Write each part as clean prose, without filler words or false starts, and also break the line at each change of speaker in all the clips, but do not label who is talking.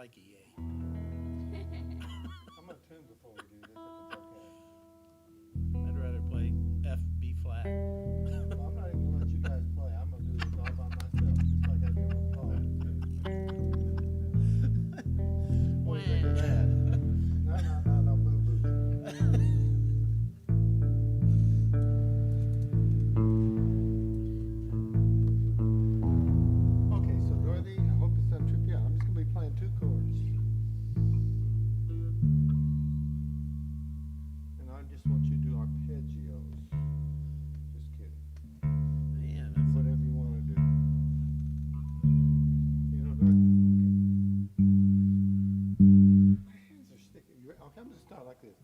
like EA.
I'm gonna tune before we do this, if it's okay.
I'd rather play F, B flat.
Well, I'm not even gonna let you guys play. I'm gonna do this all by myself, just like I did with Paul. What do you think of that? No, boo-boo. Okay, so Dorothy, I hope this doesn't trip you out. I'm just gonna be playing two chords. And I just want you to do arpeggios. Just kidding.
Man,
Do
that's
whatever you wanna do. You know, Dorothy? Okay. My hands are sticky. Okay, I'm gonna start like this.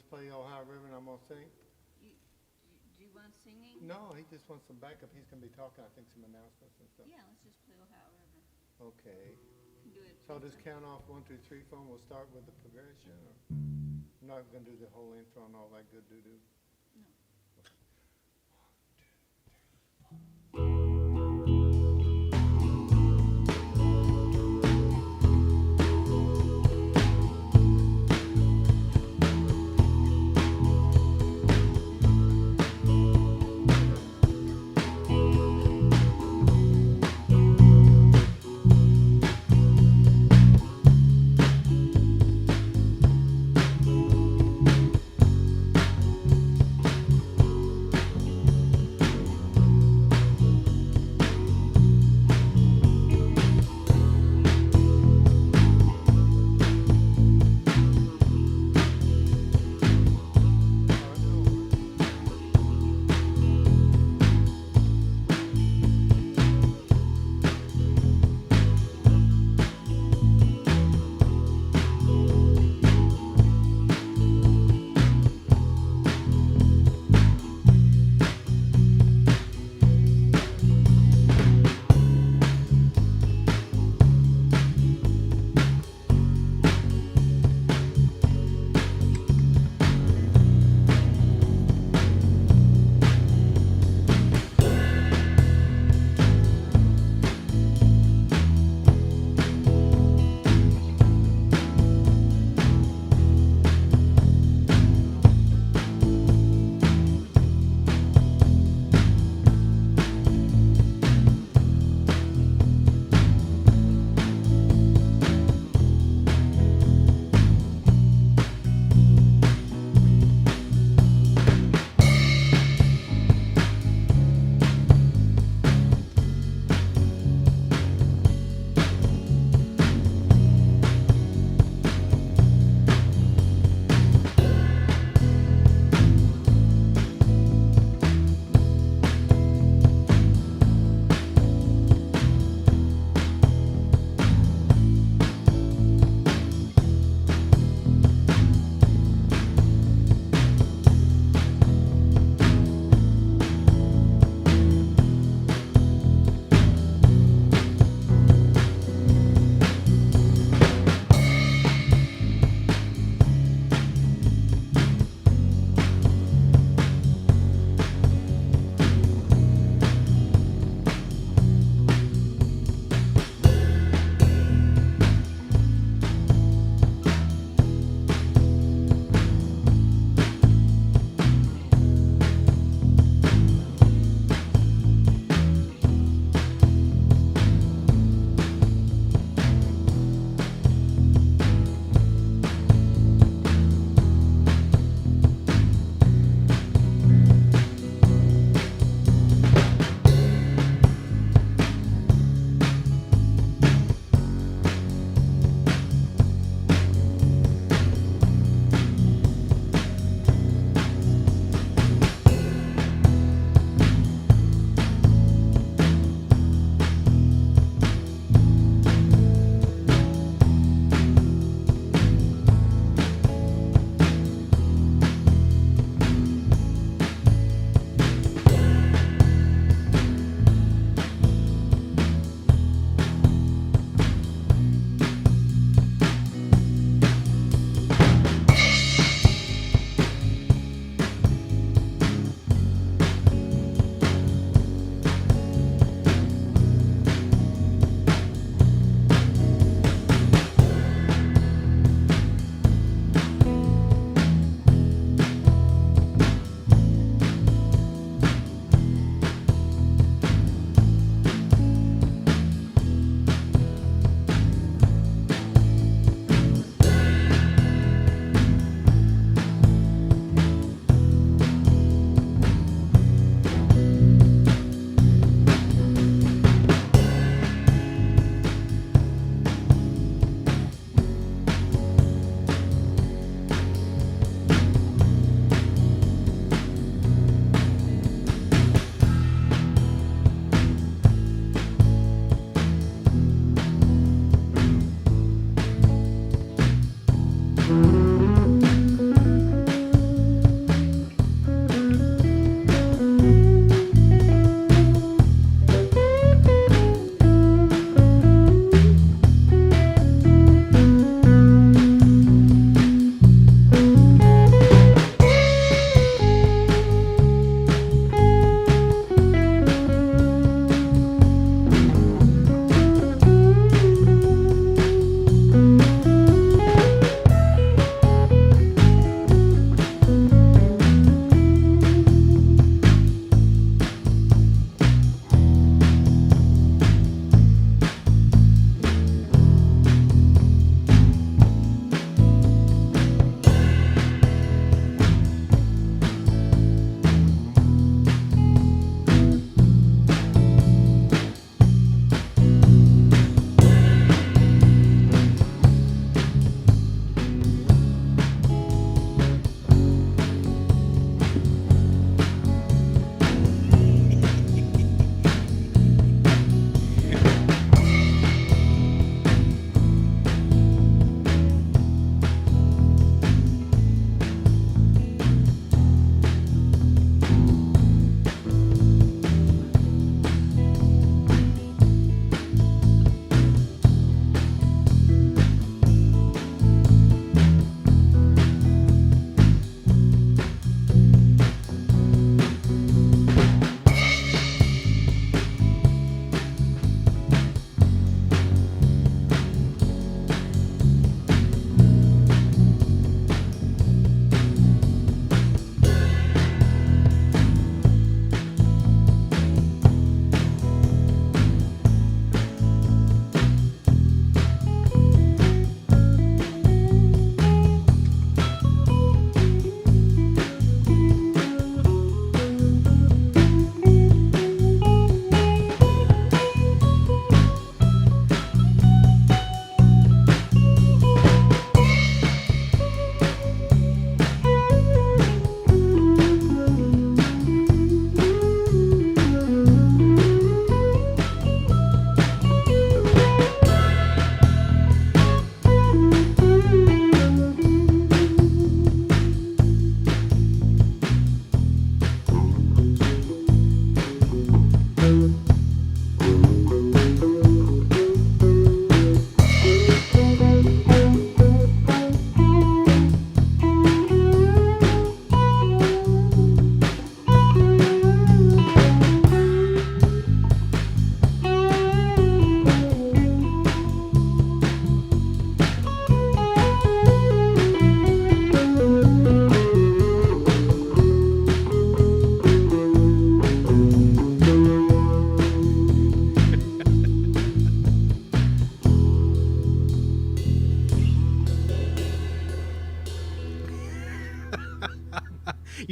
Play Ohio River and I'm gonna sing?
Do you want singing?
No, he just wants some backup. He's gonna be talking, I think, some announcements and stuff.
Yeah, let's just play Ohio River.
Okay.
Can do it.
So just count off 1, 2, 3, 4, and we'll start with the progression, or? I'm not gonna do the whole intro and all that good doo-doo.
No.
Okay.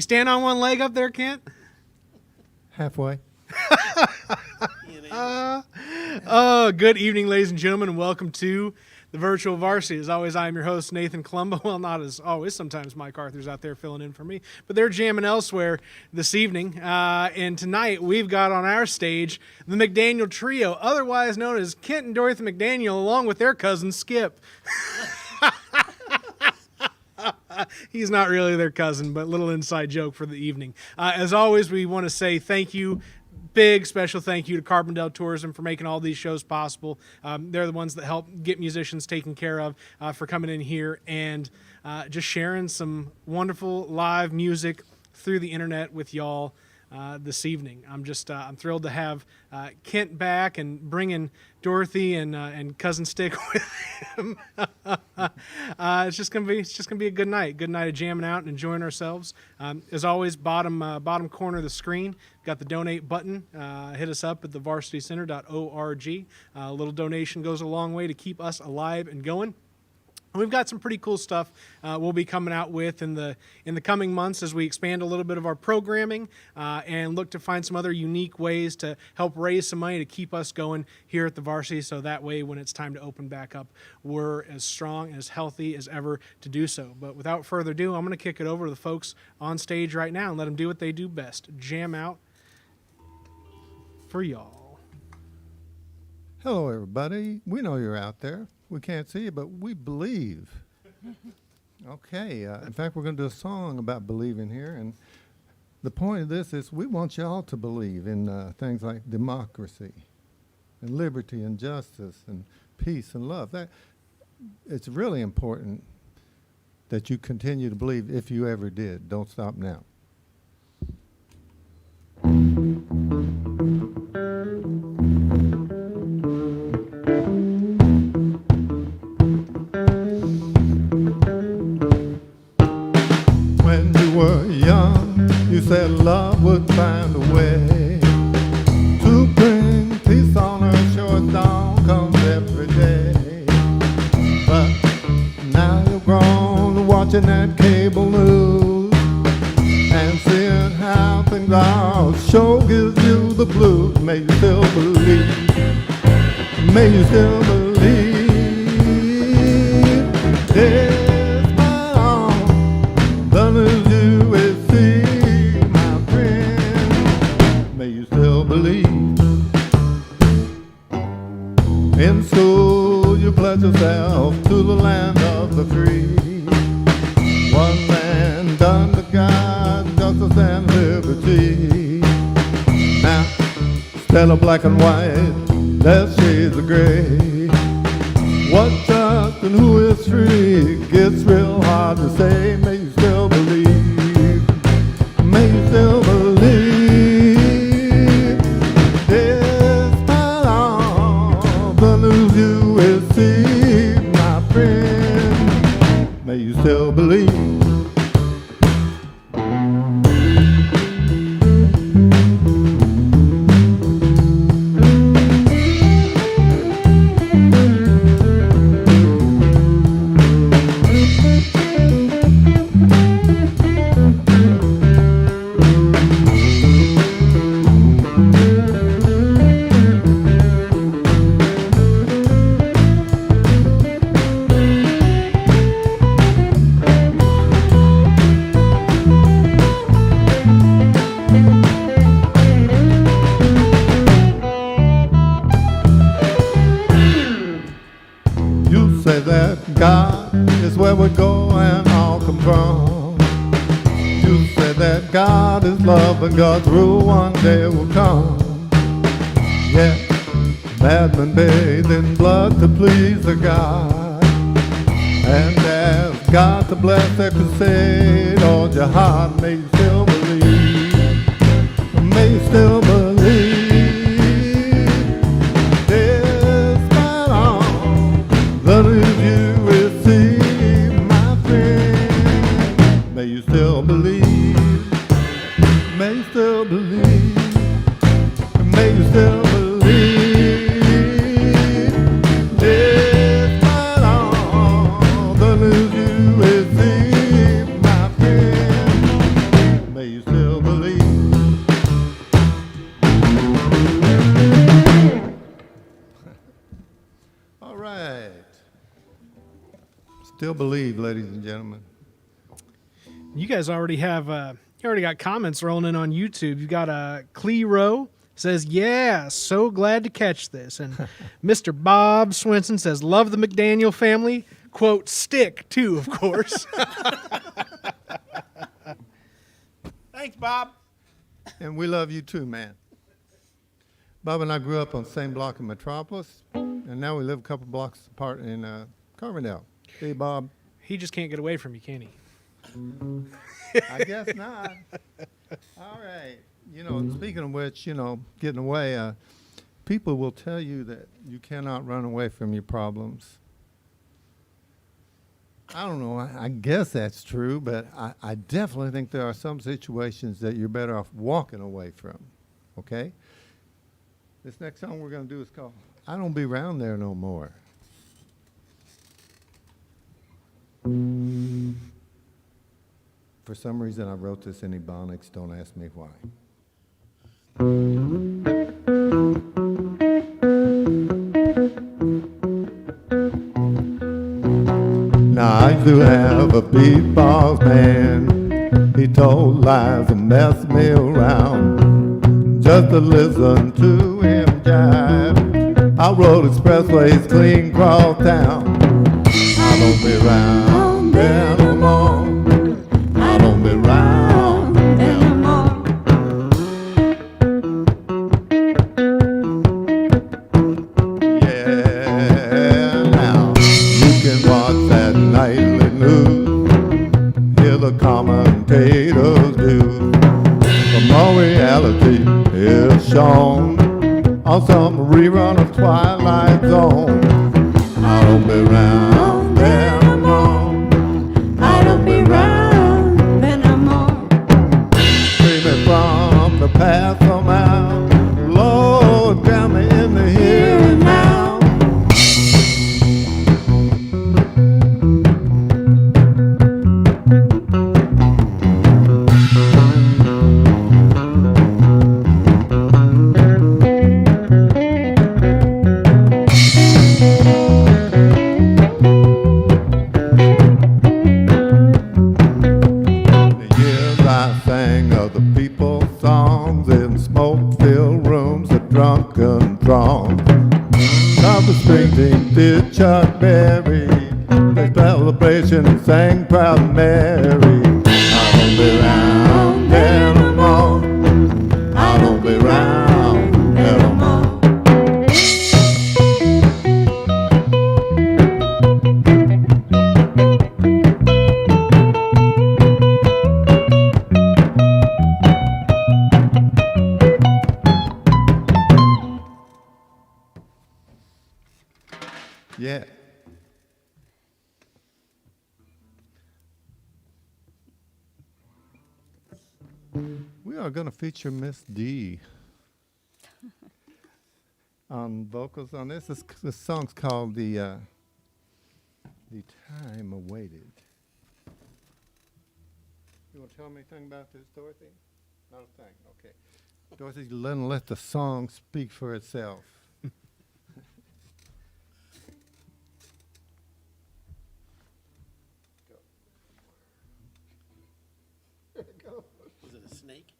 stand on one leg up there, Kent?
Halfway.
Good evening, ladies and gentlemen, and welcome to the Virtual Varsity. As always, I am your host, Nathan Columbo. Well, not as always. Sometimes Mike Arthur's out there filling in for me. But they're jamming elsewhere this evening. And tonight, we've got on our stage the McDaniel Trio, otherwise known as Kent and Dorothy McDaniel, along with their cousin, Skip. He's not really their cousin, but little inside joke for the evening. As always, we want to say thank you. Big special thank you to Carbondale Tourism for making all these shows possible. They're the ones that help get musicians taken care of, for coming in here and just sharing some wonderful live music through the internet with y'all this evening. I'm thrilled to have Kent back and bringing Dorothy and cousin Stick with him. It's just gonna be a good night of jamming out and enjoying ourselves. As always, bottom corner of the screen, got the donate button. Hit us up at thevarsitycenter.org. A little donation goes a long way to keep us alive and going. We've got some pretty cool stuff we'll be coming out with in the coming months as we expand a little bit of our programming and look to find some other unique ways to help raise some money to keep us going here at the Varsity, so that way when it's time to open back up, we're as strong and as healthy as ever to do so. But without further ado, I'm going to kick it over to the folks on stage right now and let them do what they do best, jam out for y'all.
Hello, everybody. We know you're out there. We can't see you, but we believe. Okay. In fact, we're going to do a song about believing here. And the point of this is we want y'all to believe in things like democracy and liberty and justice and peace and love. It's really important that you continue to believe if you ever did. Don't stop now. You said love would find a way to bring peace on earth, sure dawn comes every day. But now you're grown, watching that cable news and seeing how things are, sure gives you the blues. May you still believe, may you still believe. Despite all the news you will see, believe. In school you pledge yourself to the land of the free. One land under God, justice and liberty. Now, instead of black and white, there's shades of gray. What's just and who is free gets real hard to say. May you still believe, may you still believe. May you still believe. Say that God is where we go and all come from. You say that God is love and God's rule one day will come. Yeah, madmen bathe in blood to please their God, and ask God to bless their crusade or jihad. May you still believe, may you still believe. The news you receive, my friend, may you still believe, may you still believe, may you still believe. Despite all the news you receive, my friend, may right. Still believe, ladies and gentlemen.
You guys already have you already got comments rolling in on YouTube. You got Clero says, "Yeah, so glad to catch this." And Mr. Bob Swinson says, "Love the McDaniel family." Quote, "stick too, of course."
Thanks, Bob.
And we love you too, man. Bob and I grew up on the same block in Metropolis, and now we live a couple blocks apart in Carbondale. Hey, Bob.
He just can't get away from you, can he?
I guess not. All right. You know, speaking of which, you know, getting away, people will tell you that you cannot run away from your problems. I don't know. I guess that's true, but I definitely think there are some situations that you're better off walking away from. Okay? This next song we're going to do is called I Don't Be Around There No More. For some reason, I wrote this in Ebonics. Don't ask me why. Now I do have a beatbox man. He told lies and messed me around. Just to listen to him jive, I rode expressways clean across town. I don't be around there no more. I don't be around there no more. Yeah, now you can watch that nightly news, hear the commentators do, but more reality is shown on some rerun of Twilight Zone. I don't be around there no more. I don't be around there no more. Screaming from the past somehow. Lord, drown me in the here and now. The years I sang other people's songs in smoke-filled rooms of drunken throngs. Tom Springsteen did Chuck Berry. They celebration and sang Proud Mary. I don't be around there no more. I don't be around there no more. Yeah. We are going to feature Miss D on vocals on this. This song's called The Time Awaited. You want to tell me anything about this, Dorothy? Not a thing. Okay. Dorothy, let the song speak for itself.
Was it a snake?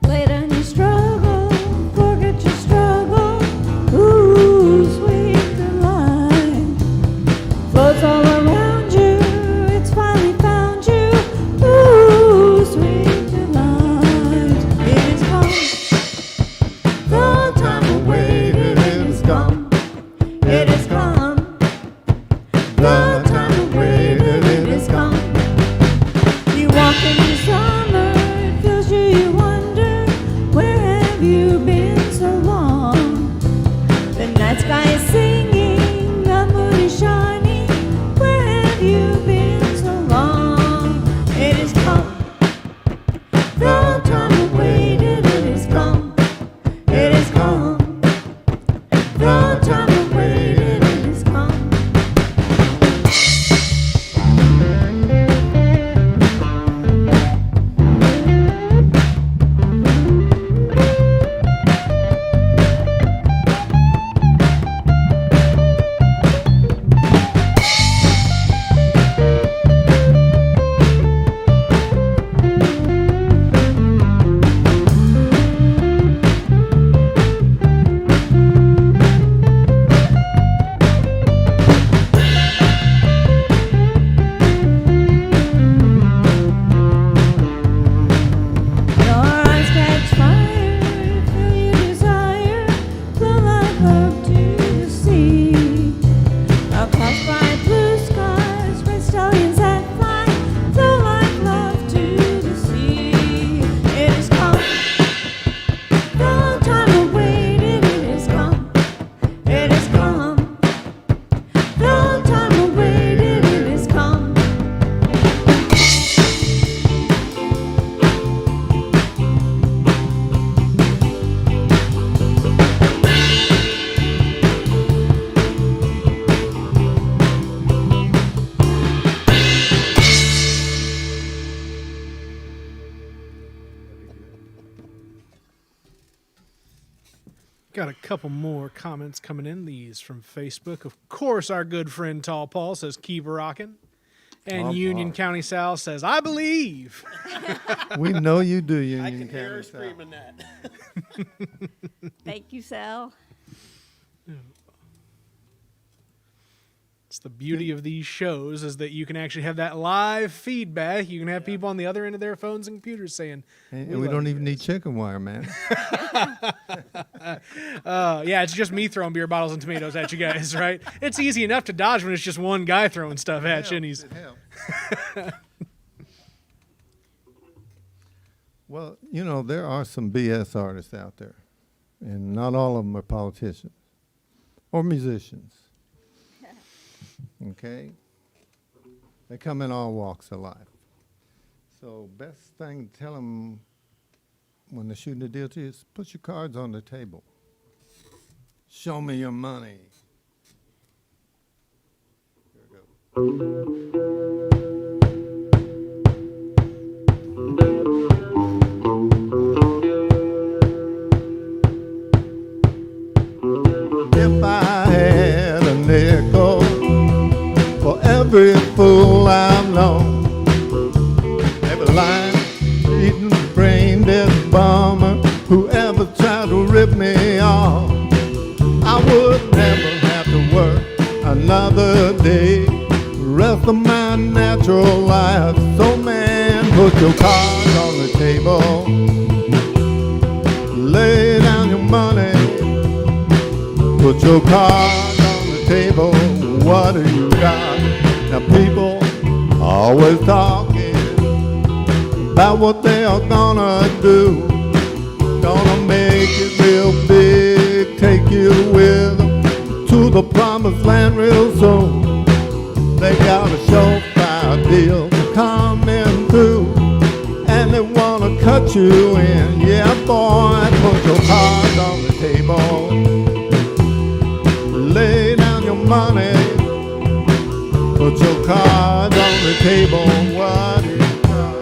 Lay down your struggle, forget your struggle. Ooh, sweet delight.
Got a couple more comments coming in. These from Facebook. Of course, our good friend Tall Paul says, keep rocking. And
Tall
Union
Paul.
County Sal says, I believe.
We know you do,
I
Union
can hear her
County South.
screaming that.
Thank you, Sal.
It's the beauty of these shows is that you can actually have that live feedback. You can have people on the other end of their phones and computers saying,
And
"We
we
love
don't
you
even need chicken wire, man.
yeah, it's just me throwing beer bottles and tomatoes at you guys, right? It's easy enough to dodge when it's just one guy throwing stuff at you. And he's,
It helps. Well, you know, there are some BS artists out there, and not all of them are politicians or musicians. Okay? They come in all walks of life. So best thing to tell them when they're shooting a deal to you is put your cards on the table. Show me your money. Here we go. If I had a nickel for every fool I've known, every lying, cheating, brain-dead bummer who ever tried to rip me off, I would never have to work another day, the rest of my natural life. So man, put your cards on the table, lay down your money. Put your cards on the table, what do you got? Now people always talking about what they are gonna do. Gonna make it real big, take you with them to the promised land real soon. They got a surefire deal coming through, and they wanna cut you in. Yeah boy, put your cards on the table, lay down your money, put your cards on the table, what do you got?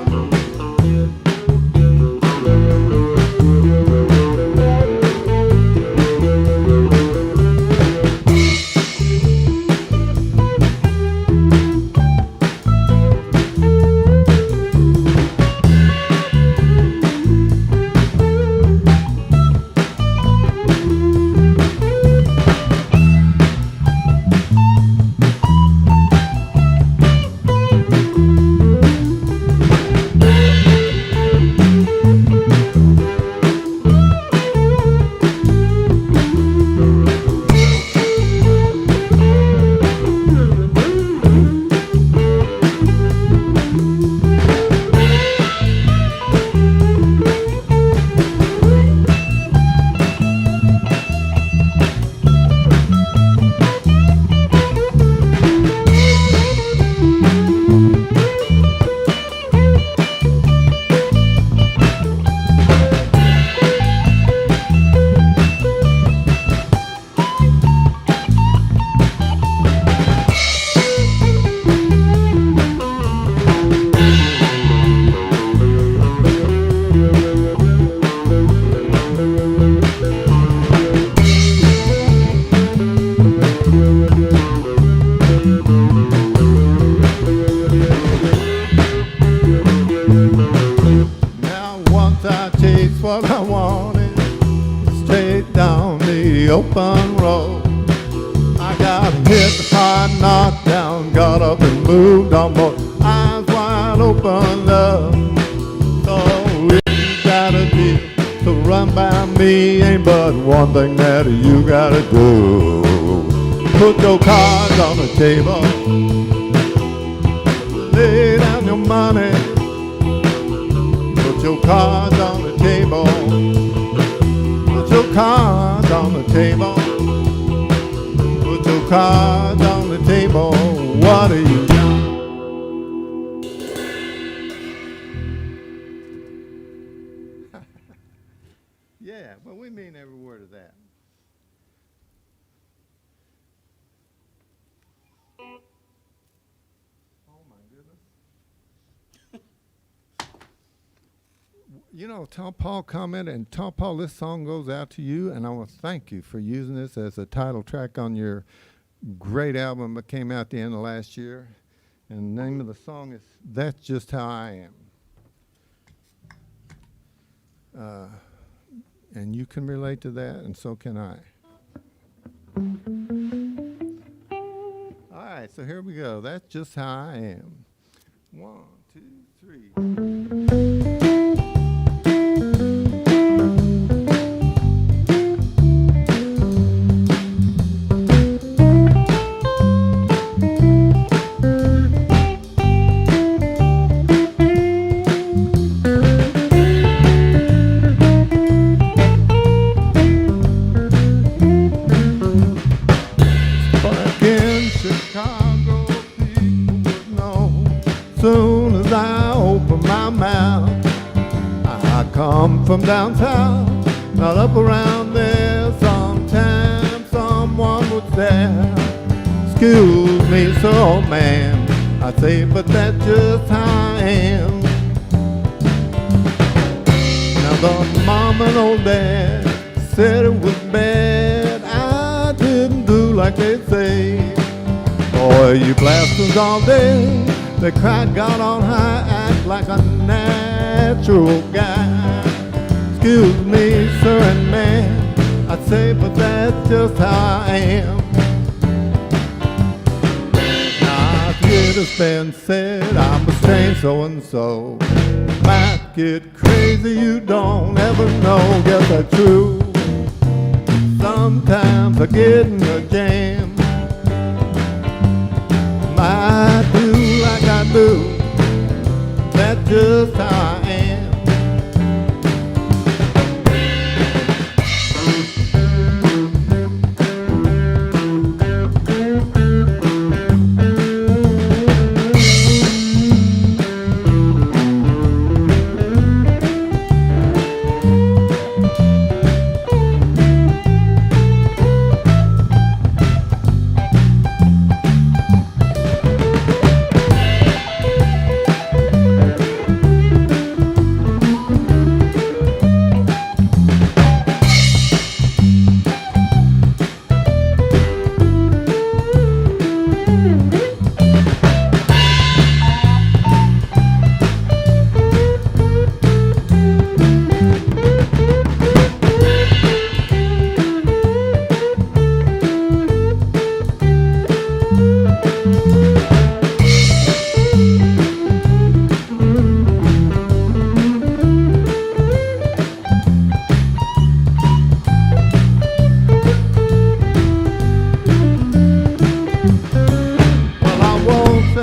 Now once I chased what I wanted, straight down the open road. I got hit hard, knocked down, got up and moved on board, eyes wide open, love. So if you got a deal to run by me, ain't but one thing that you gotta do. Put your cards on the table, lay down your money. Put your cards on the table. Put your cards on the table. Put your cards on the table. What are you got? Yeah, but we mean every word of that. Oh my goodness. You know, Tom Paul commented, and Tom Paul, this song goes out to you, and I want to thank you for using this as a title track on your great album that came out the end of last year. And the name of the song is That's Just How I Am. And you can relate to that, and so can I. All right, so here we go. That's just how I am. 1, 2, 3. Back in Chicago, people would know. Soon as I open my mouth, I come from down south, not up around there. Sometimes someone would say, excuse me, sir, old man. I say, but that's just how I am. Now the mom and old dad said it was bad. I didn't do like they say. Boy, you blasters all day. They cried God on high, act like a natural guy. Excuse me, sir and man, I say, but that's just how I am. Now I hear it's been said I'm a strange so-and-so. Might get crazy, you don't ever know. Guess that's true. Sometimes I get in a jam. I do like I do. That's just how I am.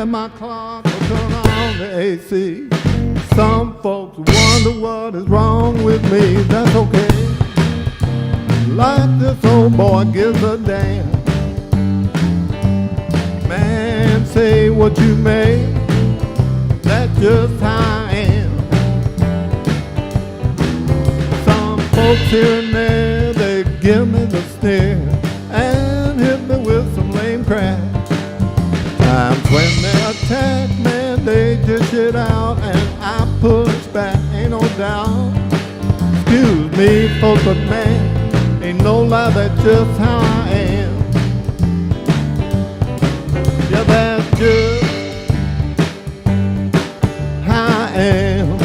My clock will turn on the AC. Some folks wonder what is wrong with me. That's okay. Like this old boy gives a damn. Man, say what you may. That's just how I am. Some folks here and there, they give me the stare and hit me with some lame crap. Times when they attack, man, they dish it out, and I push back, ain't no doubt. Excuse me, folks, but man, ain't no lie, that's just how I am. Yeah, that's just how I am.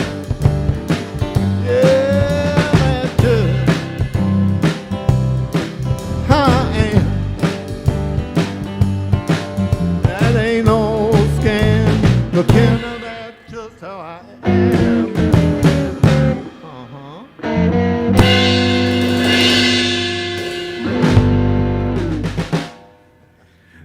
Yeah, that's just how I am. That ain't no scam. Look here, now that's just how I am.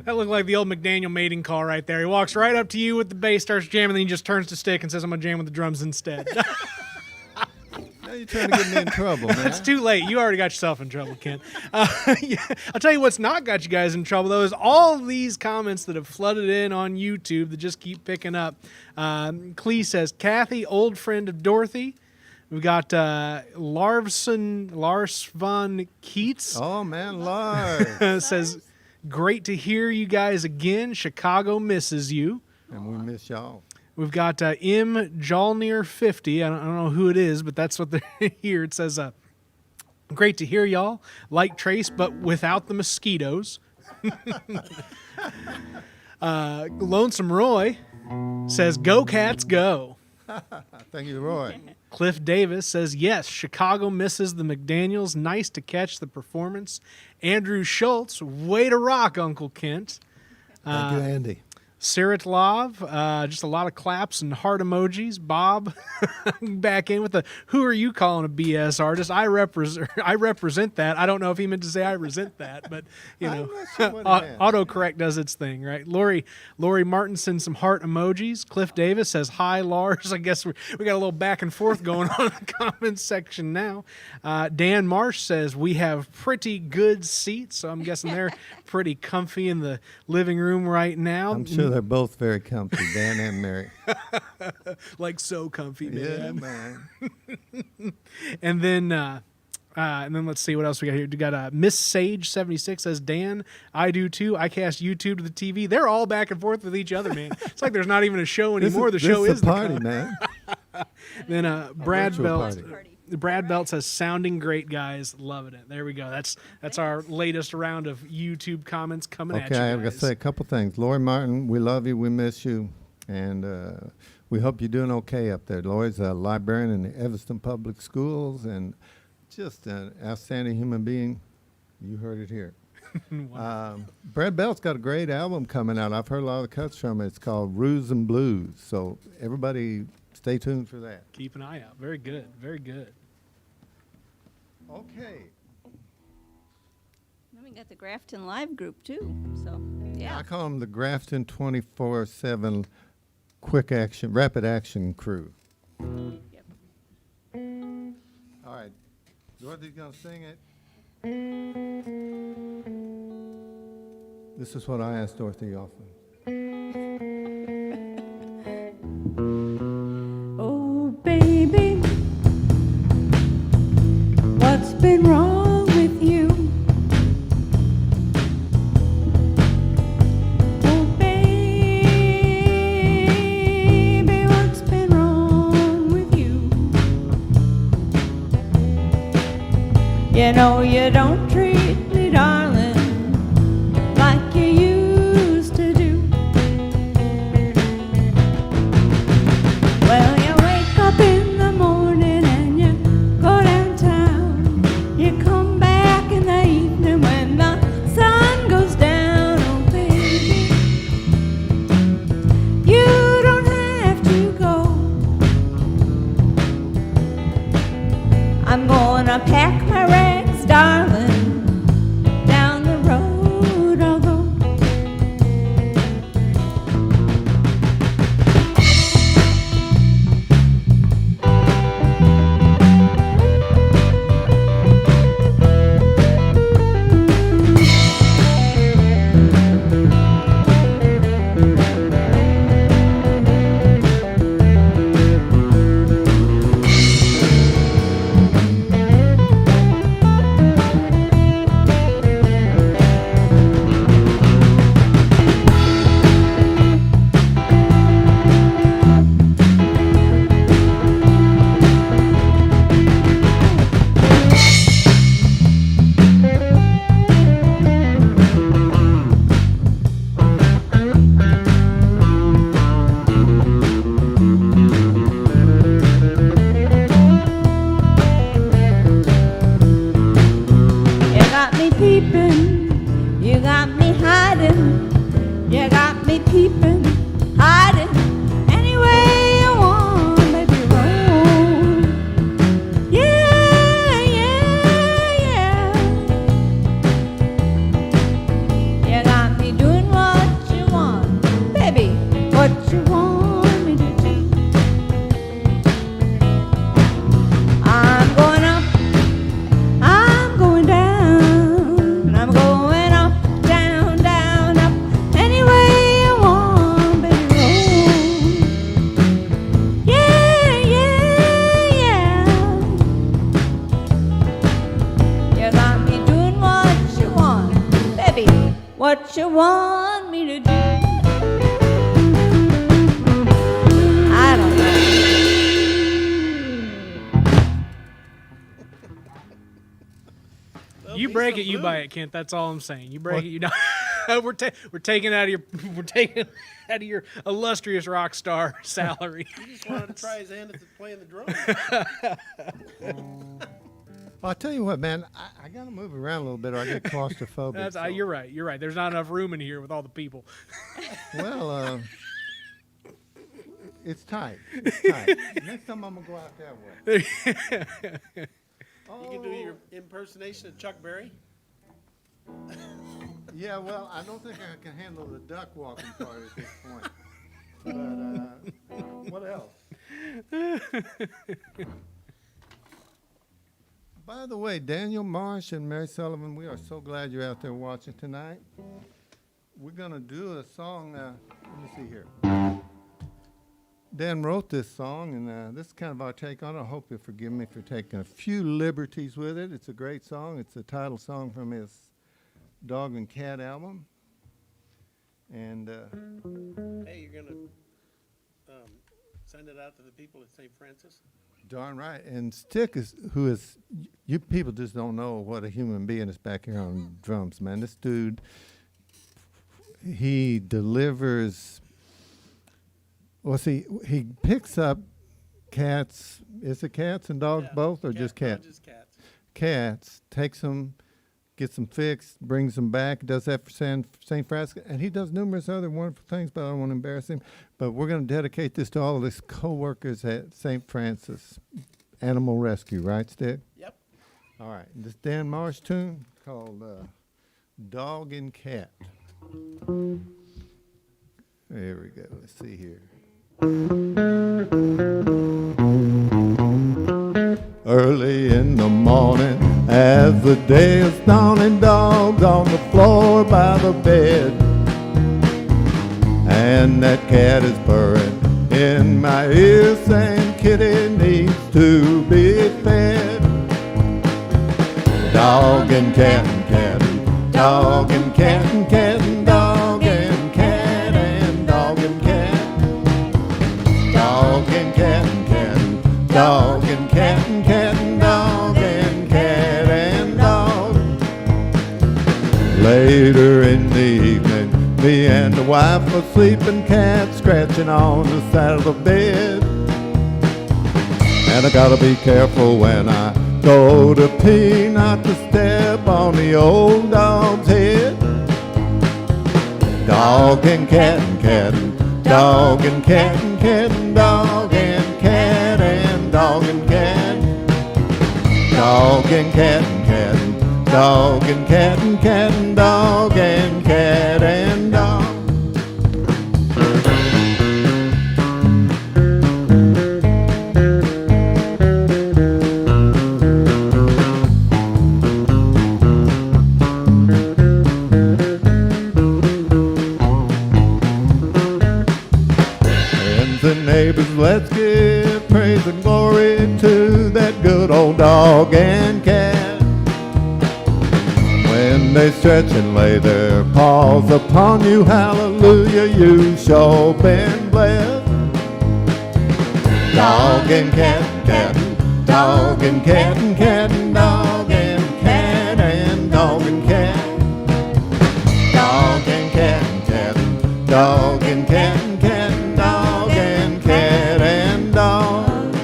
That looked like the old McDaniel mating call right there. He walks right up to you with the bass, starts jamming, then he just turns to stick and says, I'm going to jam with the drums instead.
Now you're trying to get me in trouble, man.
It's too late. You already got yourself in trouble, Ken. Yeah. I'll tell you what's not got you guys in trouble, though, is all these comments that have flooded in on YouTube that just keep picking up. Clee says, Kathy, old friend of Dorothy. We've got Lars von Keats.
Oh, man, Lars.
Says, great to hear you guys again. Chicago misses you.
And we miss y'all.
We've got M. Jalnir 50. I don't know who it is, but that's what they're here. It says, great to hear y'all. Like Trace, but without the mosquitoes. Lonesome Roy says, go Cats, go.
Thank you, Roy.
Cliff Davis says, yes, Chicago misses the McDaniels. Nice to catch the performance. Andrew Schultz, way to rock, Uncle Kent.
Thank you, Andy.
Siritlov, just a lot of claps and heart emojis. Bob, back in with the, who are you calling a BS artist? I represent that. I don't know if he meant to say I resent that, but you know, autocorrect does its thing, right? Lori Martinson, some heart emojis. Cliff Davis says, hi, Lars. I guess we got a little back and forth going on in the comments section now. Dan Marsh says, we have pretty good seats, so I'm guessing they're pretty comfy in the living room right now.
I'm sure they're both very comfy, Dan and Mary.
Like so comfy, man.
Yeah, man.
And then let's see what else we got here. We got Miss Sage 76 says, Dan, I do too. I cast YouTube to the TV. They're all back and forth with each other, man. It's like there's not even a show anymore. The show is
the party, man.
Then Brad
virtual
Belt.
party.
Brad Belt says, sounding great, guys. Loving it. There we go. That's our latest round of YouTube comments coming at you
Okay,
guys.
I've got to say a couple things. Lori Martin, we love you. We miss you. And we hope you're doing okay up there. Lori's a librarian in the Evanston Public Schools and just an outstanding human being. You heard it here. Brad Belt's got a great album coming out. I've heard a lot of the cuts from it. It's called Ruse and Blues. So everybody stay tuned for that.
Keep an eye out. Very good. Very good.
Okay.
Then we got the Grafton Live group too. So yeah.
I call them the Grafton 24/7 quick action, rapid action crew.
Yep.
All right. Dorothy's going to sing it. This is what I ask Dorothy often.
Oh, baby, what's been wrong with you? Oh, baby, what's been wrong with you? You know you don't treat me, darling, like you used to do. Well, you wake up in the morning and you go downtown. You come back in the evening when the sun goes down. Oh, baby, you don't have to go. I'm gonna pack my rags, darling, down the road I'll go. You got me peeping, you got me hiding, you got me peeping, hiding, any way you want, baby, roll. Yeah, yeah, yeah. You got me doing what you want, baby, what you want me to do. I'm going up, I'm going down, I'm going up, down, down, up, any way you want, baby, roll. Yeah, yeah, yeah. You got me doing what you want, baby, what you want me to do.
break it,
some
you
blue.
buy it, Kent. That's all I'm saying. You break it, you don't. we're taking out of your out of your illustrious rock star salary.
You just wanted to try his hand at playing the drums.
I'll tell you what, man. I got to move around a little bit or I get claustrophobic.
That's
so-
you're right. You're right. There's not enough room in here with all the people.
Well, it's tight. It's tight. Next time I'm going to go out that way.
You can do your impersonation of Chuck Berry.
Yeah, well, I don't think I can handle the duck walking part at this point. But what else? By the way, Daniel Marsh and Mary Sullivan, we are so glad you're out there watching tonight. We're going to do a song. Let me see here. Dan wrote this song, and this is kind of our take on it. I hope you'll forgive me for taking a few liberties with it. It's a great song. It's the title song from his Dog and Cat album. And
Hey, you're gonna send it out to the people at St. Francis.
darn right. And Stick who is, you people just don't know what a human being is back here on drums, man. This dude, he delivers. Well, see, he picks up cats. Is it cats and dogs
Yeah,
both, or just
no,
cats?
just cats.
Cats, takes them, gets them fixed, brings them back, does that for St. Francis, and he does numerous other wonderful things, but I don't want to embarrass him. But we're going to dedicate this to all of his co-workers at St. Francis Animal Rescue, right, Stick?
Yep.
All right, this Dan Marsh tune called Dog and Cat. There we go, let's see here. Early in the morning, as the day is dawning, dogs on the floor by the bed, and that cat is purring in my ear saying kitty needs to be fed. Dog and cat and cat, dog and cat and cat and dog and cat and dog and cat. Dog and cat and cat, dog and cat and cat and dog and cat and dog. Later in the evening, me and the wife were sleeping, cat scratching on the side of the bed. And I gotta be careful when I go to pee not to step on the old dog's head. Dog and cat and cat and dog and cat and cat and dog and cat and dog and cat. Dog and cat and cat and dog and cat and cat and dog and cat and dog. Friends and neighbors, let's give praise and glory to that good old dog and cat. When they stretch and lay their paws upon you, hallelujah, you sure been blessed. Dog and cat and cat, dog and cat and cat and dog and cat and dog and cat. Dog and cat and cat, dog and cat and cat and dog and cat and dog.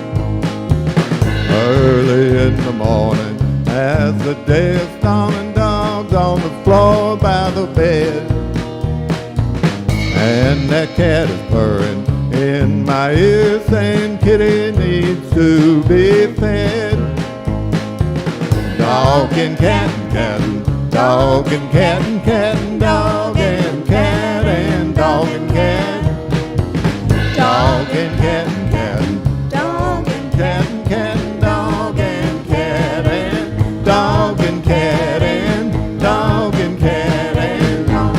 Early in the morning, as the day is dawning, dogs on the floor by the bed, and that cat is purring in my ear saying kitty needs to be fed. Dog and cat and cat and dog and cat and cat and dog and cat and dog and cat. Dog and cat and cat and dog and cat and cat and dog and cat and dog and cat and dog and cat and dog.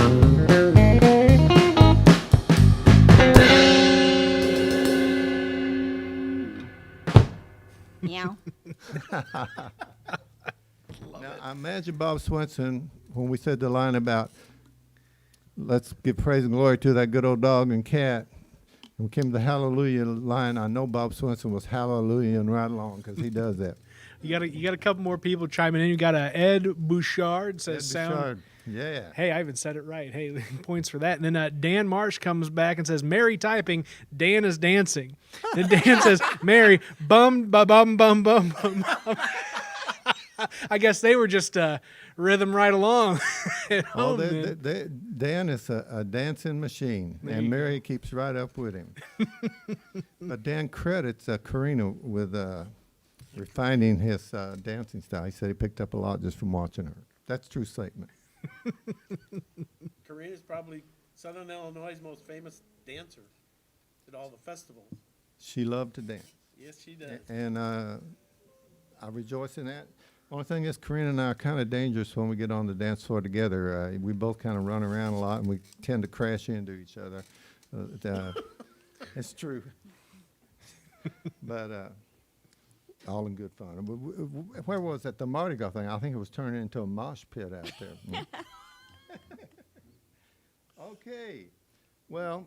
Meow.
Now, I imagine Bob Swenson, when we said the line about let's give praise and glory to that good old dog and cat, and we came to the hallelujah line, I know Bob Swenson was hallelujah and right along because he does that.
You got a couple more people chiming in. You got Ed Bouchard says
Ed
sound.
Bouchard. Yeah.
Hey, I even said it right. Hey, points for that. And then Dan Marsh comes back and says, Mary typing, Dan is dancing. Then Dan says, Mary, bum, ba bum, bum, bum, bum, bum. I guess they were just rhythm right along at
Oh,
home. then.
Dan is a dancing machine,
There
and
you
Mary keeps right up with him. But Dan credits Karina with refining his dancing style. He said he picked up a lot just from watching her. That's a true statement.
Karina's probably Southern Illinois' most famous dancer at all the festivals.
She loved to dance.
Yes, she does.
And I rejoice in that. Only thing is, Karina and I are kind of dangerous when we get on the dance floor together. We both kind of run around a lot, and we tend to crash into each other. It's true. But all in good fun. Where was that? The Mardi Gras thing. I think it was turning into a mosh pit out there. Okay. Well,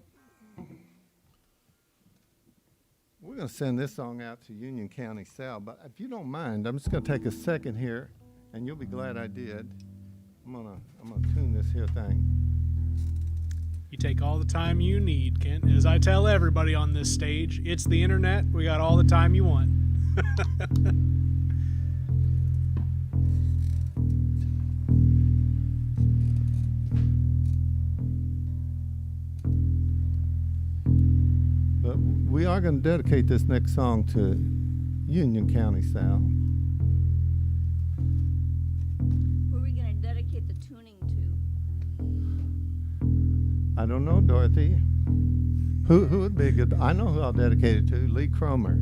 we're going to send this song out to Union County Sal, but if you don't mind, I'm just going to take a second here, and you'll be glad I did. I'm gonna tune this here thing.
You take all the time you need, Kent. As I tell everybody on this stage, it's the internet. We got all the time you want.
But we are going to dedicate this next song to Union County Sal.
Who are we going to dedicate the tuning to?
I don't know, Dorothy. Who would be a good? I know who I'll dedicate it to. Lee Cromer.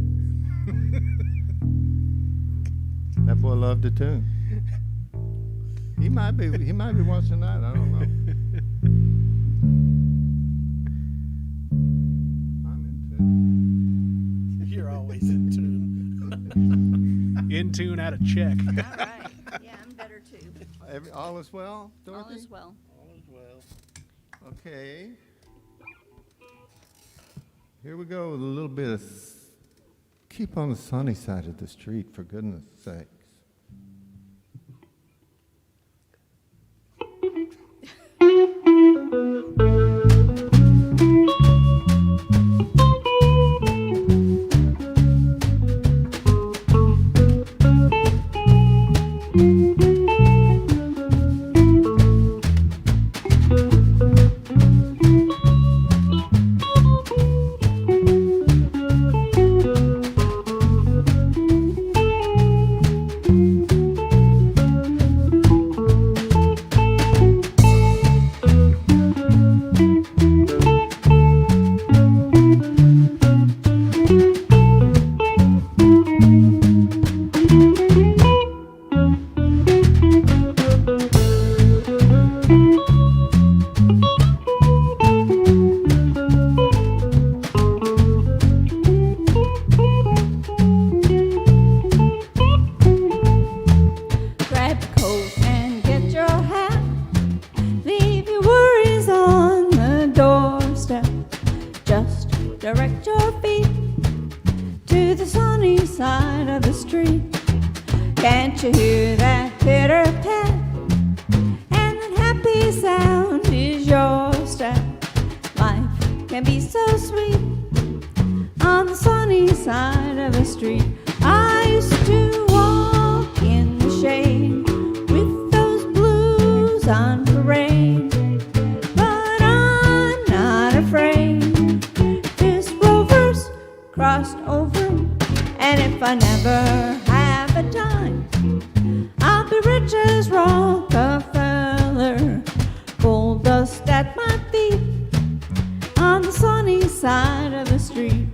That boy loved to tune. He might be watching tonight. I don't know. I'm in tune.
You're always in tune.
In tune, out of check.
All right. Yeah, I'm better too.
All is well, Dorothy?
All is well.
All is well.
Okay. Here we go with a little bit of keep on the sunny side of the street, for goodness sakes.
Grab your coat and get your hat. Leave your worries on the doorstep. Just direct your feet to the sunny side of the street. Can't you hear that pitter pat? And that happy sound is your step. Life can be so sweet on the sunny side of the street. I used to walk in the shade with those blues on parade, but I'm not afraid. This rover's crossed over, and if I never have a dime, I'll be rich as Rockefeller. Gold dust at my feet on the sunny side of the street.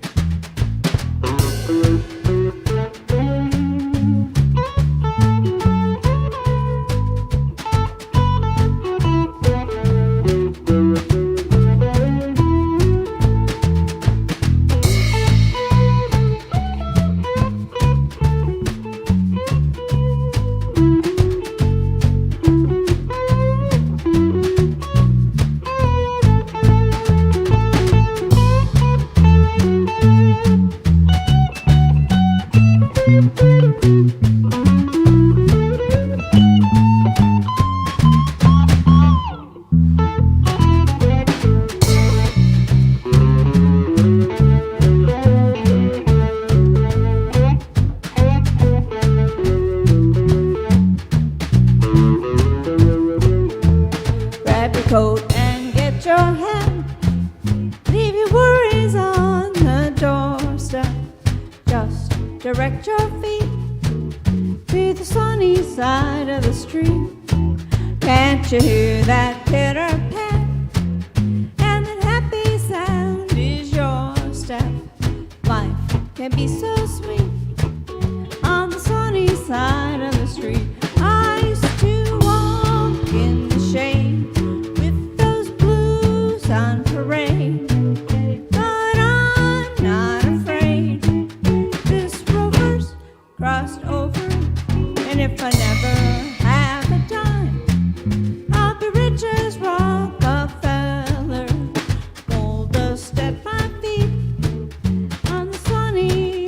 direct your feet to the sunny side of the street. Can't you hear that pitter pat? And that happy sound is your step. Life can be so sweet on the sunny side of the street. I used to walk in the shade with those blues on parade, but I'm not afraid. This rover's crossed over, and if I never have a dime, I'll be rich as Rockefeller. Gold dust at my feet on the sunny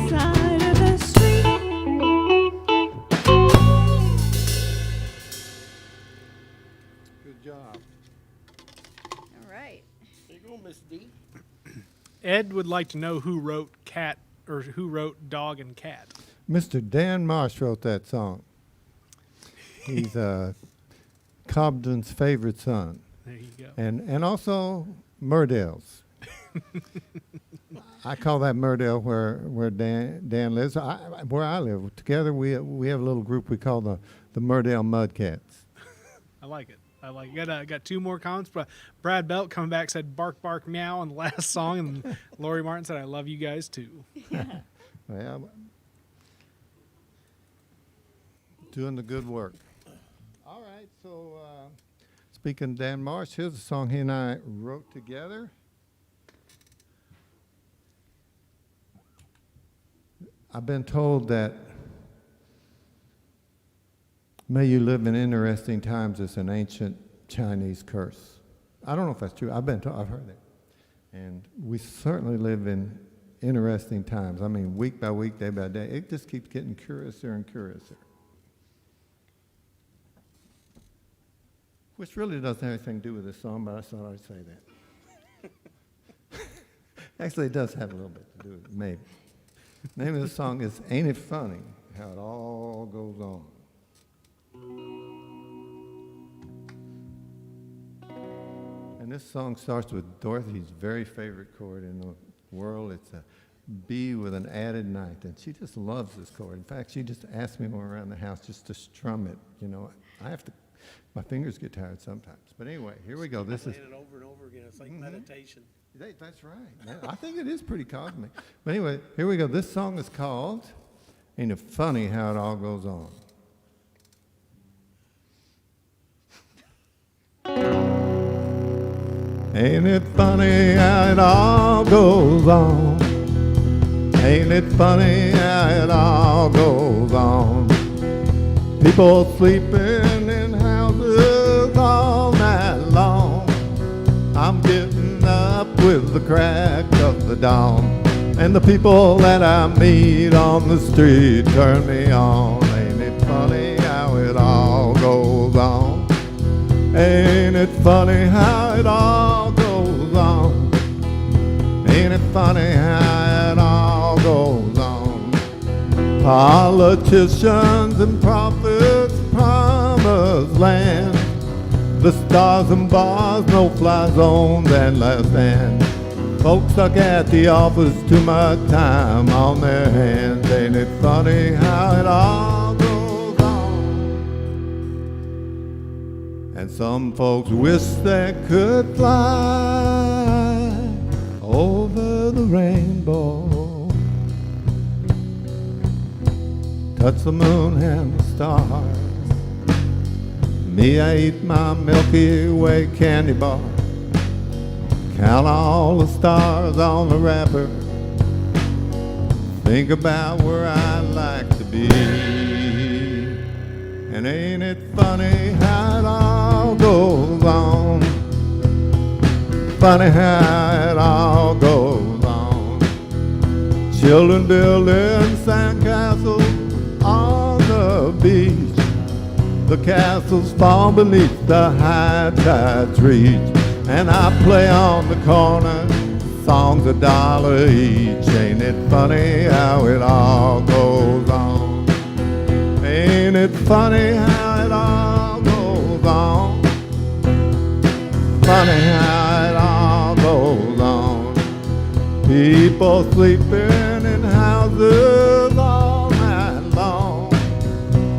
side of the street.
Good job.
All right.
There you go, Miss D.
Ed would like to know who wrote Cat or who wrote Dog and Cat.
Mr. Dan Marsh wrote that song. He's Cobden's favorite son,
There you go.
and also Murdale's. I call that Murdale where Dan lives. Where I live, together we have a little group we call the Murdale Mudcats.
I like it. I like it. Got two more comments. But Brad Belt coming back said bark bark meow on the last song, and Lori Martin said I love you guys too.
Well, doing the good work. All right, so speaking of Dan Marsh, here's a song he and I wrote together. I've been told that may you live in interesting times is an ancient Chinese curse. I don't know if that's true. I've heard that. And we certainly live in interesting times. I mean, week by week, day by day, it just keeps getting curiouser and curiouser. Which really doesn't have anything to do with this song, but I thought I'd say that. Actually, it does have a little bit to do with it, maybe. The name of the song is Ain't It Funny How It All Goes On. And this song starts with Dorothy's very favorite chord in the world. It's a B with an added ninth, and she just loves this chord. In fact, she just asked me when we're around the house just to strum it. You know, my fingers get tired sometimes. But anyway, here we go. This is
Playing it over and over again. It's like meditation.
That's right. I think it is pretty cosmic. But anyway, here we go. This song is called Ain't It Funny How It All Goes On. Ain't it funny how it all goes on? Ain't it funny how it all goes on? People sleeping in houses all night long. I'm getting up with the crack of the dawn, and the people that I meet on the street turn me on. Ain't it funny how it all goes on? Ain't it funny how it all goes on? Ain't it funny how it all goes on? Politicians and prophets promised land, the stars and bars, no-fly zones and last stand. Folks stuck at the office, too much time on their hands. Ain't it funny how it all goes on? And some folks wish they could fly over the rainbow, touch the moon and the stars. Me, I eat my Milky Way candy bar, count all the stars on the wrapper, think about where I'd like to be. And ain't it funny how it all goes on? Funny how it all goes on. Children building sandcastles on the beach. The castles fall beneath the high tide's reach, and I play on the corner, songs $1 each. Ain't it funny how it all goes on? Ain't it funny how it all goes on? Funny how it all People sleeping in houses all night long.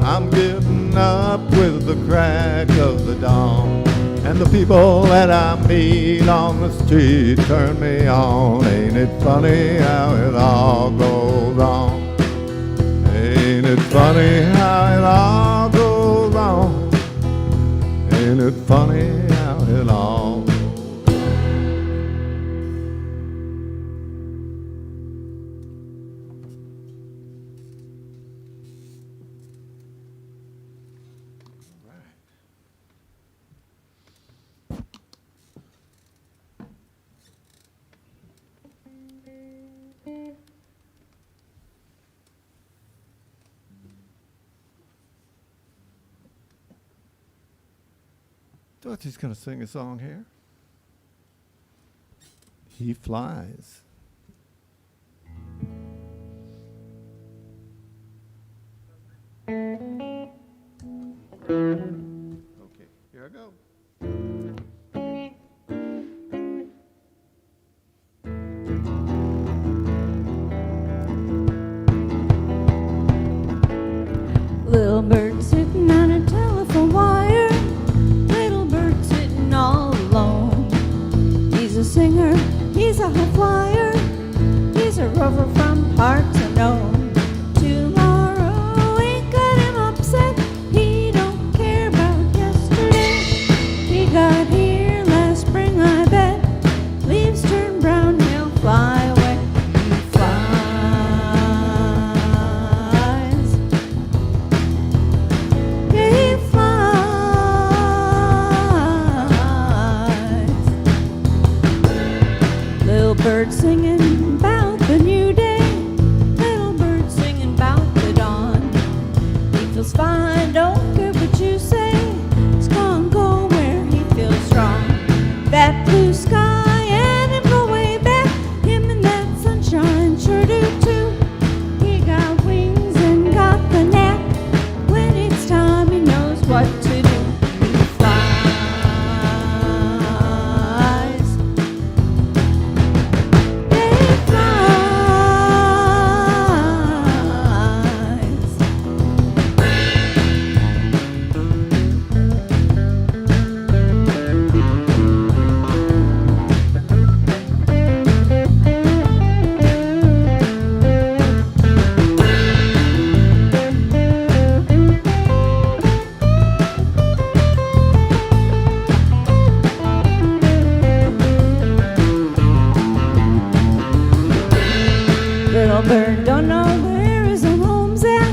I'm getting up with the crack of the dawn. And the people that I meet on the street turn me on. Ain't it funny how it all goes on? Ain't it funny how it all goes on? Ain't it funny how it all goes on? Dorothy's gonna sing a song here. He flies. Okay, here I go.
Little bird sitting on a telephone wire. Little bird sitting all alone. He's a singer, he's a high flyer. He's a rover from parts unknown. Tomorrow ain't got him upset. He don't care about yesterday. He got here last spring, I bet. Leaves turn brown, he'll fly away. He flies. Yeah, he flies. Little bird singing about the new day. Little bird singing about the dawn. He feels fine, don't care what you say. He's gonna go where he feels strong. That blue sky and him go way back. Him and that sunshine sure do too. He got wings and got the knack. When it's time, he knows what to do. He flies. Yeah, he flies. Little bird don't know where his own home's at.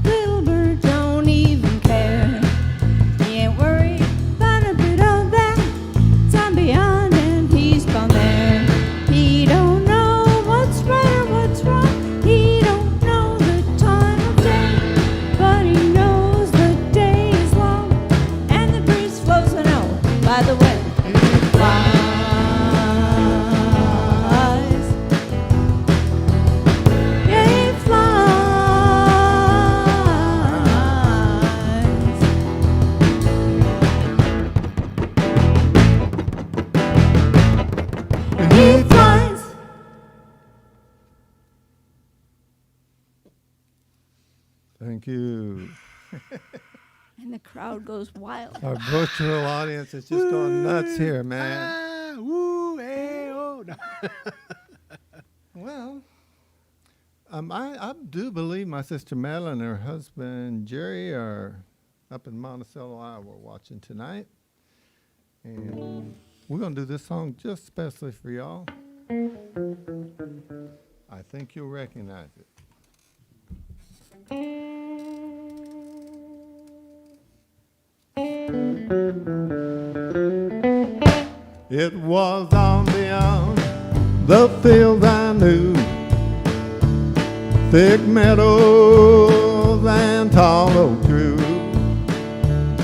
Little bird don't even care. He ain't worried about a bit of that. Time beyond and he's gone there. He don't know what's right or what's wrong. He don't know the time of day. But he knows the day is long and the breeze flows and oh, by the way, he flies. Yeah, he flies. He flies.
Thank you.
And the crowd goes wild.
Our virtual audience is just going nuts here, man.
Ah, woo, eh, oh. No.
Well, I do believe my sister Madeline and her husband Jerry are up in Monticello, Iowa, watching tonight. And we're going to do this song just especially for y'all. I think you'll recognize it. It was on beyond the fields I knew, thick meadows and tall oak grew,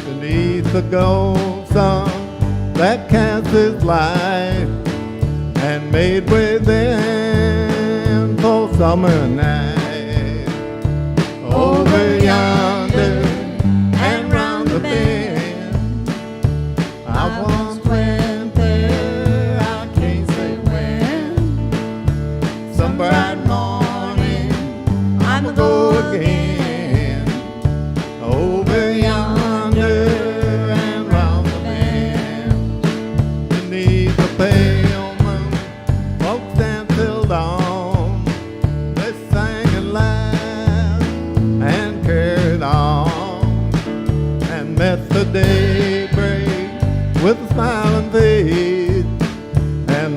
beneath the gold sun that cast its light and made way then for summer night. Over yonder and round the bend, I once went there, I can't say when.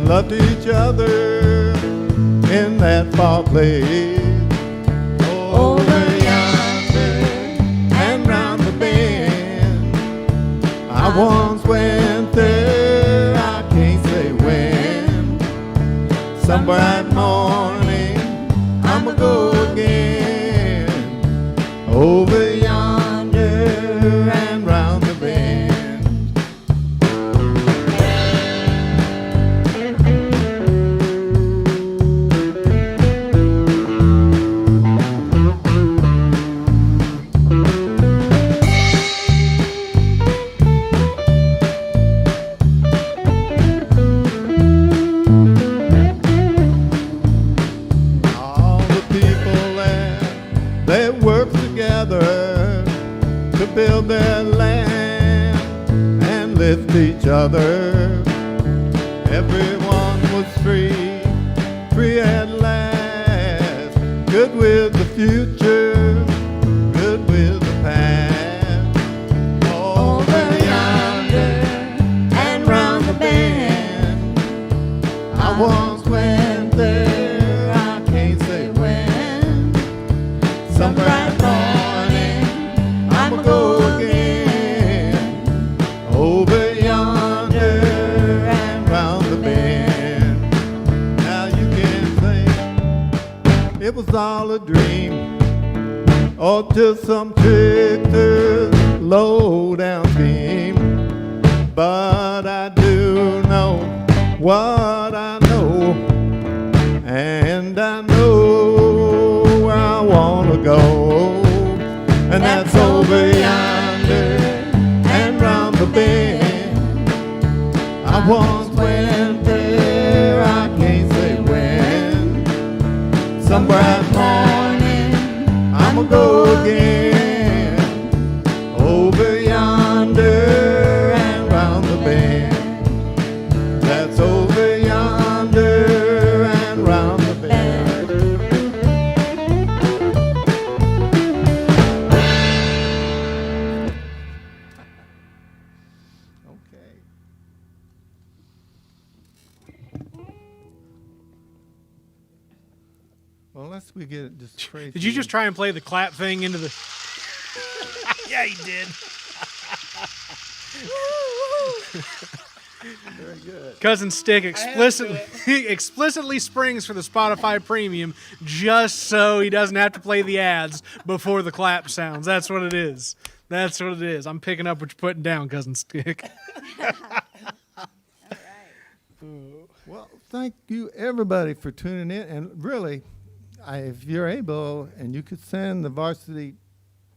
loved each other in that far place. Over yonder and round the bend, I once went there, I can't say when. Some bright morning, I'ma go again. Over yonder and round the bend. All the people there, they work together to build their land and lift each other. Everyone was free, free at last. Good with the future, good with the past. Over yonder and round the bend, I once went there, I can't say when. Some bright morning, I'ma go again. Over yonder and round the bend. Now you can think it was all a dream, or just some trickster's low down scheme. But I do know what I know, and I know where I wanna go, and that's over yonder and round the bend. I once went there, I can't say when. Some bright morning, I'ma go again. Over yonder and round the bend. That's over yonder and round the bend. Okay. Well, unless we get just crazy.
Did you just try and play the clap thing into the? Yeah, he did.
Very good.
Cousin Stick explicitly springs for the Spotify Premium just so he doesn't have to play the ads before the clap sounds. That's what it is. That's what it is. I'm picking up what you're putting down, Cousin Stick.
Well, thank you everybody for tuning in, and really, if you're able and you could send the Varsity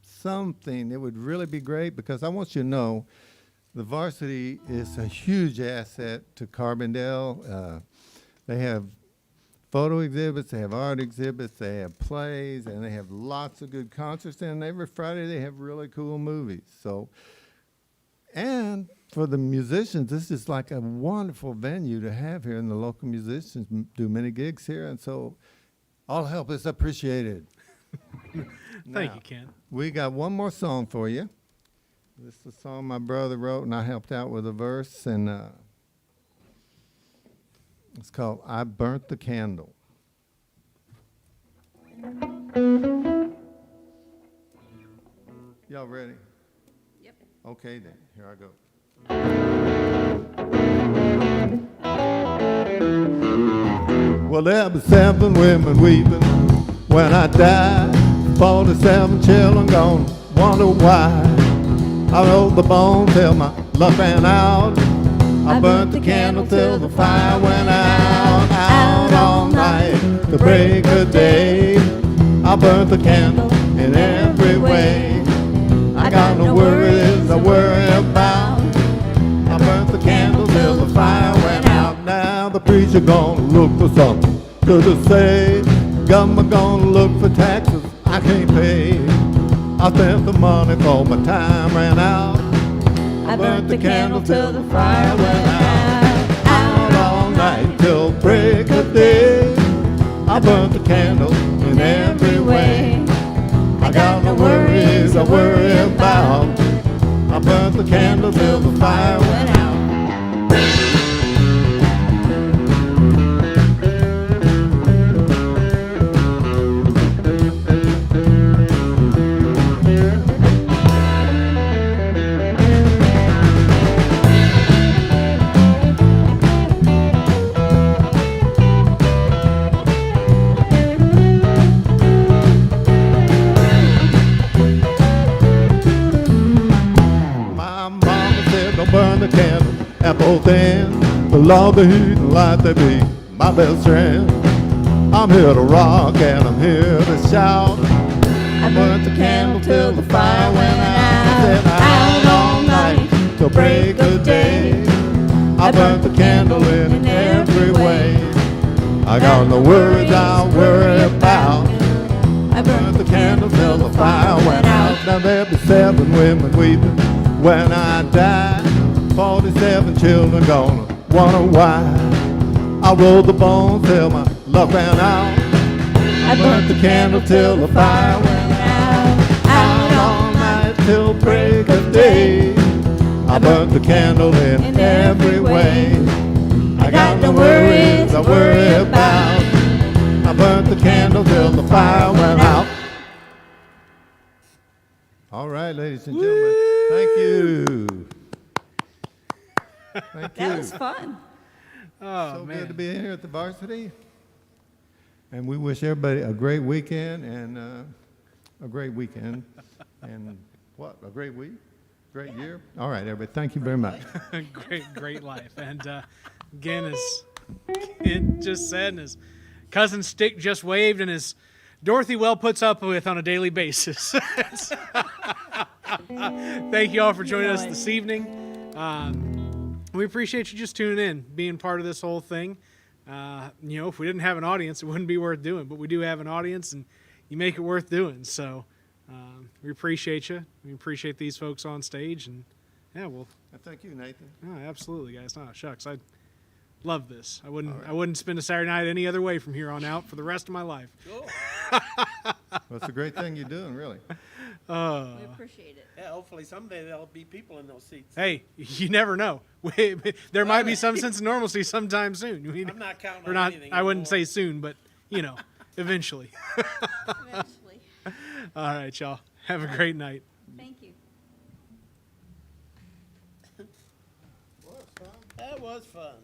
something, it would really be great, because I want you to know the Varsity is a huge asset to Carbondale. They have photo exhibits, they have art exhibits, they have plays, and they have lots of good concerts, and every Friday they have really cool movies. So, and for the musicians, this is like a wonderful venue to have here, and the local musicians do many gigs here, and so all help is appreciated.
Thank you, Ken.
We got one more song for you. This is a song my brother wrote, and I helped out with a verse, and it's called "I Burnt the Candle." Y'all ready?
Yep.
Okay then, here I go. Well, there were 7 women weeping when I died. 47 children gone, wonder why. I rolled the bone till my love ran out. I burnt the candle till the fire went out all night to break of day. I burnt the candle in every way. I got no worries I worry about. I burnt the candle till the fire went out. Now the preacher gonna look for something good to say. Government gonna look for taxes I can't pay. I spent the money for my time ran out. I burnt the candle till the fire went out all night till break of day. I burnt the candle in every way. I got no worries I worry about. I burnt the candle till the fire went out. at both ends. The love, the heat, and light, they be my best friend. I'm here to rock and I'm here to shout. I burnt the candle till the fire went out. Then out all night till break of day. I burnt the candle in every way. I got no worries I'll worry about. I burnt the candle till the fire went out. Now there'll be 7 women weeping when I die. 47 children gonna wonder why. I rolled the bones till my luck ran out. I burnt the candle till the fire went out. Out all night till break of day. I burnt the candle in every way. I got no worries I worry about. I burnt the candle till the fire went out. All right, ladies and gentlemen, thank you. Thank you.
That was fun.
Oh,
So
man.
good to be here at the Varsity. And we wish everybody a great weekend and a great weekend. And what, a great week? Great year? All right, everybody, thank you very much.
Great life. And again, as Ken just said, and his cousin Stick just waved, and as Dorothy well puts up with on a daily basis. Thank you all for joining us this evening. We appreciate you just tuning in, being part of this whole thing. If we didn't have an audience, it wouldn't be worth doing, but we do have an audience, and you make it worth doing. So we appreciate you. We appreciate these folks on stage, and yeah, well,
Thank you, Nathan.
absolutely, guys. No, shucks, I love this. I wouldn't spend a Saturday night any other way from here on out for the rest of my life.
Cool.
Well, it's a great thing you're doing, really.
We appreciate it.
Yeah, hopefully someday there'll be people in those seats.
Hey, you never know. There might be some sense of normalcy sometime soon.
I'm not counting
Or
on
not.
anything
I wouldn't
anymore.
say soon, but eventually.
Eventually.
All right, y'all. Have a great night.
Thank you.
That was fun.